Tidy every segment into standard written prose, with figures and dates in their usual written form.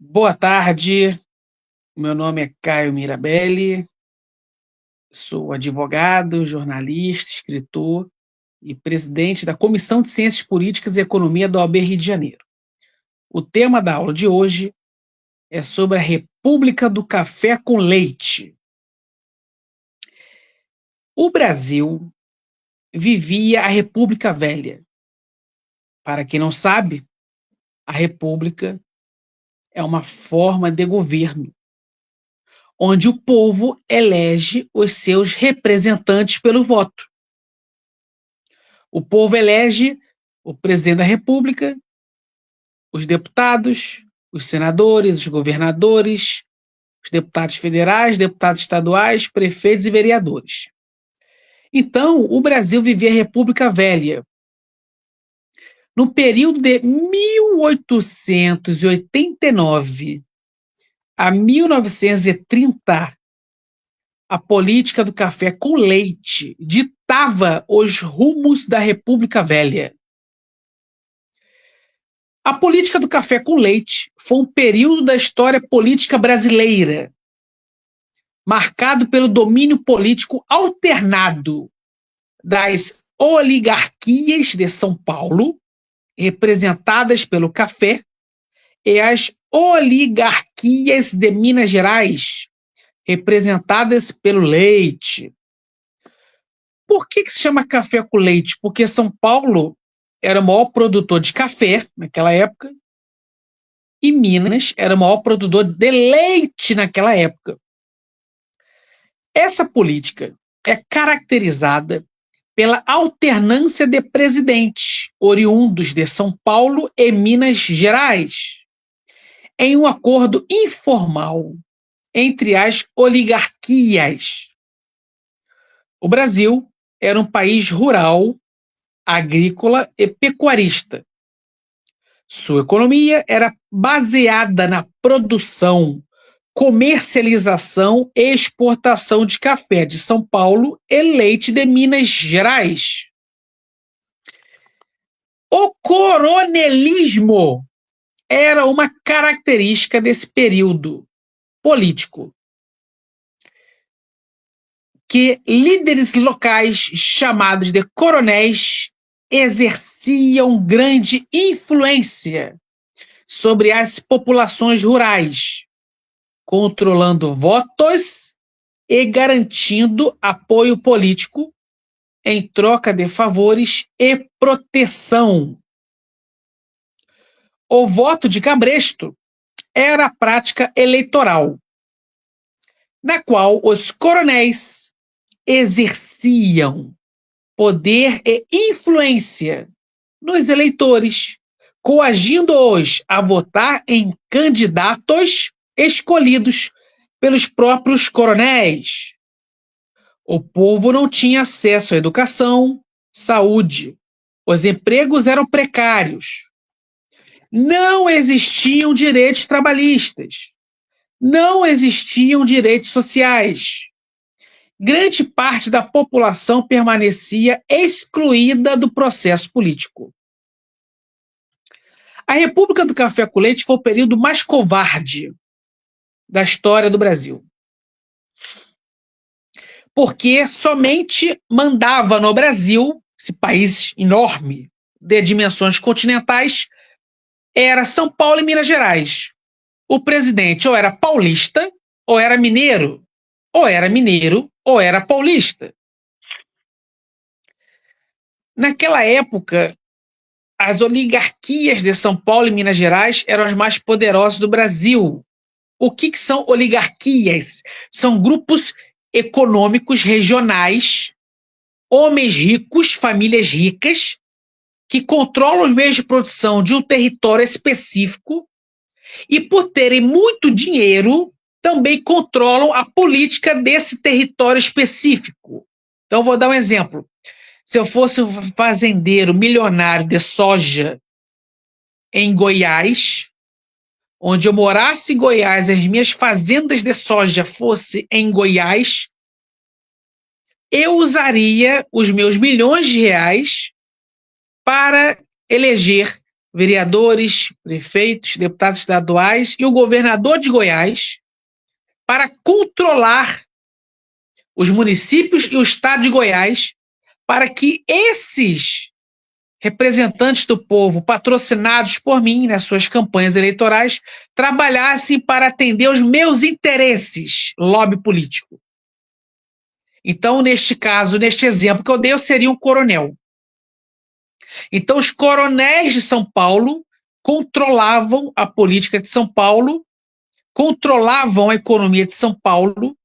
Boa tarde, meu nome é Caio Mirabelli, sou advogado, jornalista, escritor e presidente da Comissão de Ciências Políticas e Economia da OAB Rio de Janeiro. O tema da aula de hoje é sobre a República do Café com Leite. O Brasil vivia a República Velha. Para quem não sabe, a República é uma forma de governo onde o povo elege os seus representantes pelo voto. O povo elege o presidente da República, os deputados, os senadores, os governadores, os deputados federais, deputados estaduais, prefeitos e vereadores. Então, o Brasil vivia a República Velha. No período de 1889 a 1930, a política do café com leite ditava os rumos da República Velha. A política do café com leite foi um período da história política brasileira marcado pelo domínio político alternado das oligarquias de São Paulo, representadas pelo café, e as oligarquias de Minas Gerais, representadas pelo leite. Por que se chama café com leite? Porque São Paulo era o maior produtor de café naquela época e Minas era o maior produtor de leite naquela época. Essa política é caracterizada pela alternância de presidentes oriundos de São Paulo e Minas Gerais, em um acordo informal entre as oligarquias. O Brasil era um país rural, agrícola e pecuarista. Sua economia era baseada na produção, comercialização e exportação de café de São Paulo e leite de Minas Gerais. O coronelismo era uma característica desse período político, que líderes locais chamados de coronéis exerciam grande influência sobre as populações rurais, controlando votos e garantindo apoio político em troca de favores e proteção. O voto de cabresto era a prática eleitoral, na qual os coronéis exerciam poder e influência nos eleitores, coagindo-os a votar em candidatos escolhidos pelos próprios coronéis. O povo não tinha acesso à educação, saúde. Os empregos eram precários. Não existiam direitos trabalhistas. Não existiam direitos sociais. Grande parte da população permanecia excluída do processo político. A República do Café com Leite foi o período mais covarde da história do Brasil, porque somente mandava no Brasil, esse país enorme, de dimensões continentais, era São Paulo e Minas Gerais. O presidente ou era paulista, ou era mineiro, ou era mineiro, ou era paulista. Naquela época, as oligarquias de São Paulo e Minas Gerais eram as mais poderosas do Brasil. O que são oligarquias? São grupos econômicos regionais, homens ricos, famílias ricas, que controlam os meios de produção de um território específico e, por terem muito dinheiro, também controlam a política desse território específico. Então, vou dar um exemplo. Se eu fosse um fazendeiro milionário de soja em Goiás, onde eu morasse em Goiás, as minhas fazendas de soja fossem em Goiás, eu usaria os meus milhões de reais para eleger vereadores, prefeitos, deputados estaduais e o governador de Goiás para controlar os municípios e o estado de Goiás para que esses representantes do povo, patrocinados por mim nas suas campanhas eleitorais, trabalhassem para atender os meus interesses, lobby político. Então, neste caso, neste exemplo que eu dei, eu seria um coronel. Então, os coronéis de São Paulo controlavam a política de São Paulo, controlavam a economia de São Paulo,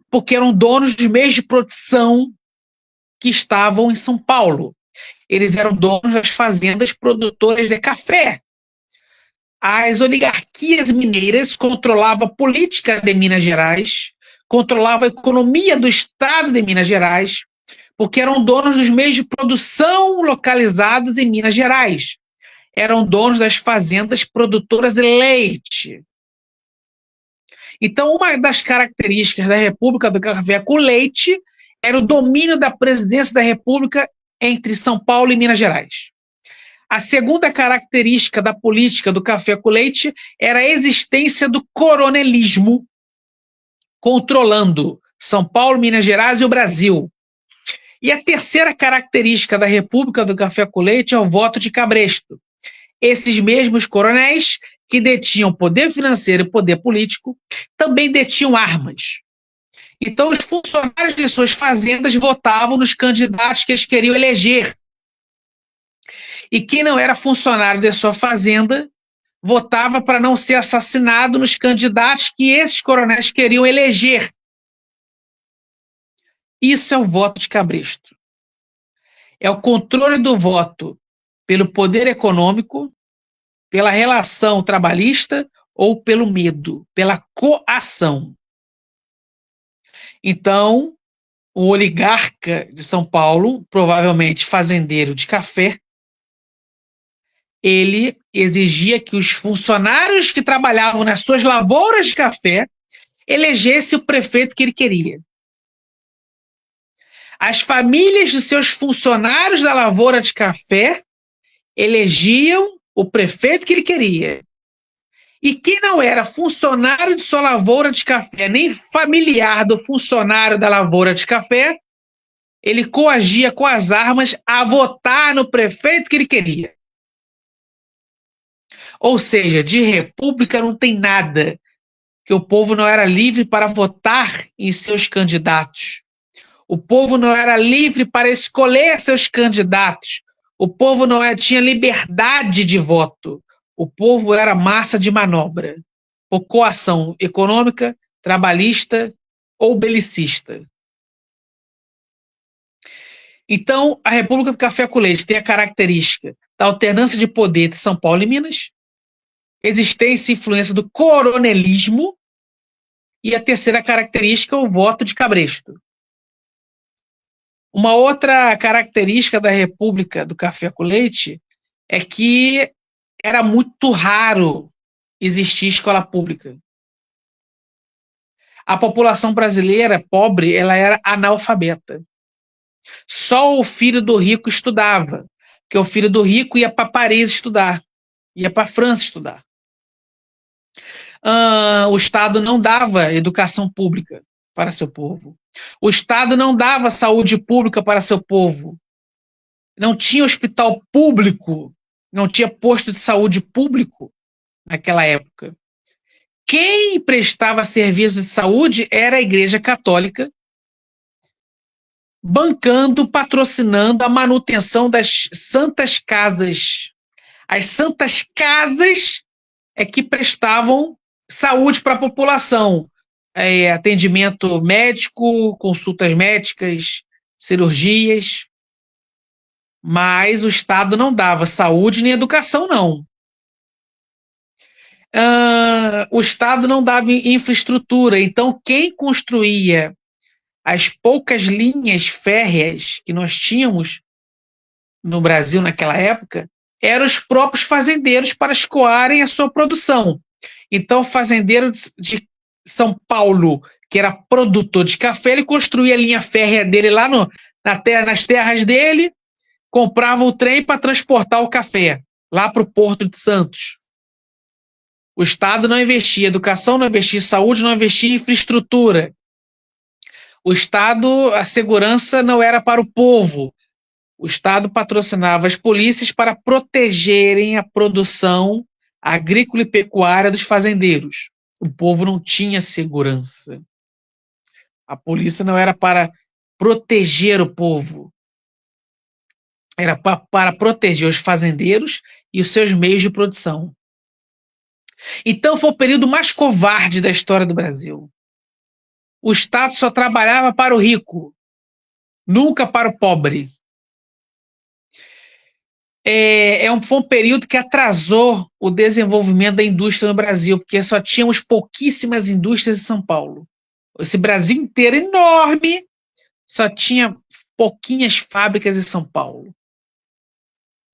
porque eram donos dos meios de produção que estavam em São Paulo. Eles eram donos das fazendas produtoras de café. As oligarquias mineiras controlavam a política de Minas Gerais, controlavam a economia do estado de Minas Gerais, porque eram donos dos meios de produção localizados em Minas Gerais. Eram donos das fazendas produtoras de leite. Então, uma das características da República do Café com Leite era o domínio da presidência da República entre São Paulo e Minas Gerais. A segunda característica da política do café com leite era a existência do coronelismo controlando São Paulo, Minas Gerais e o Brasil. E a terceira característica da República do Café com Leite é o voto de cabresto. Esses mesmos coronéis que detinham poder financeiro e poder político também detinham armas. Então, os funcionários de suas fazendas votavam nos candidatos que eles queriam eleger. E quem não era funcionário de sua fazenda votava para não ser assassinado nos candidatos que esses coronéis queriam eleger. Isso é o voto de cabresto. É o controle do voto pelo poder econômico, pela relação trabalhista ou pelo medo, pela coação. Então, o oligarca de São Paulo, provavelmente fazendeiro de café, ele exigia que os funcionários que trabalhavam nas suas lavouras de café elegessem o prefeito que ele queria. As famílias de seus funcionários da lavoura de café elegiam o prefeito que ele queria. E quem não era funcionário de sua lavoura de café, nem familiar do funcionário da lavoura de café, ele coagia com as armas a votar no prefeito que ele queria. Ou seja, de república não tem nada, que o povo não era livre para votar em seus candidatos. O povo não era livre para escolher seus candidatos. O povo não tinha liberdade de voto. O povo era massa de manobra, ou coação econômica, trabalhista ou belicista. Então, a República do Café com Leite tem a característica da alternância de poder de São Paulo e Minas, existência e influência do coronelismo, e a terceira característica é o voto de cabresto. Uma outra característica da República do Café com Leite é que era muito raro existir escola pública. A população brasileira pobre, ela era analfabeta. Só o filho do rico estudava, porque o filho do rico ia para Paris estudar, ia para a França estudar. O Estado não dava educação pública para seu povo. O Estado não dava saúde pública para seu povo. Não tinha hospital público, não tinha posto de saúde público naquela época. Quem prestava serviço de saúde era a Igreja Católica, bancando, patrocinando a manutenção das santas casas. As santas casas é que prestavam saúde para a população. Atendimento médico, consultas médicas, cirurgias. Mas o Estado não dava saúde nem educação, não. O Estado não dava infraestrutura. Então, quem construía as poucas linhas férreas que nós tínhamos no Brasil naquela época eram os próprios fazendeiros para escoarem a sua produção. Então, o fazendeiro de São Paulo, que era produtor de café, ele construía a linha férrea dele lá nas terras dele, comprava o trem para transportar o café lá para o Porto de Santos. O Estado não investia em educação, não investia em saúde, não investia em infraestrutura. O Estado, a segurança não era para o povo. O Estado patrocinava as polícias para protegerem a produção agrícola e pecuária dos fazendeiros. O povo não tinha segurança. A polícia não era para proteger o povo, era para proteger os fazendeiros e os seus meios de produção. Então foi o período mais covarde da história do Brasil. O Estado só trabalhava para o rico, nunca para o pobre. Foi um período que atrasou o desenvolvimento da indústria no Brasil, porque só tínhamos pouquíssimas indústrias em São Paulo. Esse Brasil inteiro enorme, só tinha pouquinhas fábricas em São Paulo.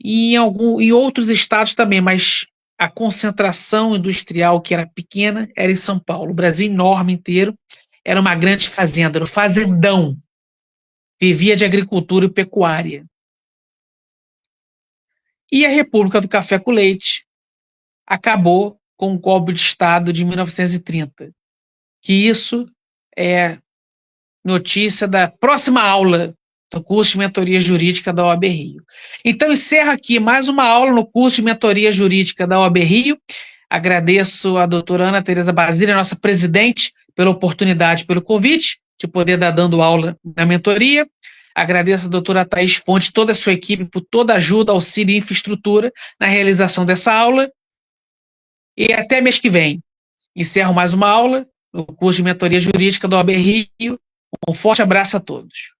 E em outros estados também, mas a concentração industrial, que era pequena, era em São Paulo. O Brasil enorme inteiro era uma grande fazenda, era um fazendão. Vivia de agricultura e pecuária. E a República do Café com Leite acabou com o golpe de Estado de 1930. Que isso é notícia da próxima aula do curso de mentoria jurídica da OAB Rio. Então, encerro aqui mais uma aula no curso de mentoria jurídica da OAB Rio. Agradeço a doutora Ana Tereza Basílio, nossa presidente, pela oportunidade, pelo convite de poder estar dando aula na mentoria. Agradeço a doutora Thaís Fonte, toda a sua equipe, por toda a ajuda, auxílio e infraestrutura na realização dessa aula. E até mês que vem. Encerro mais uma aula no curso de mentoria jurídica da OAB Rio. Um forte abraço a todos.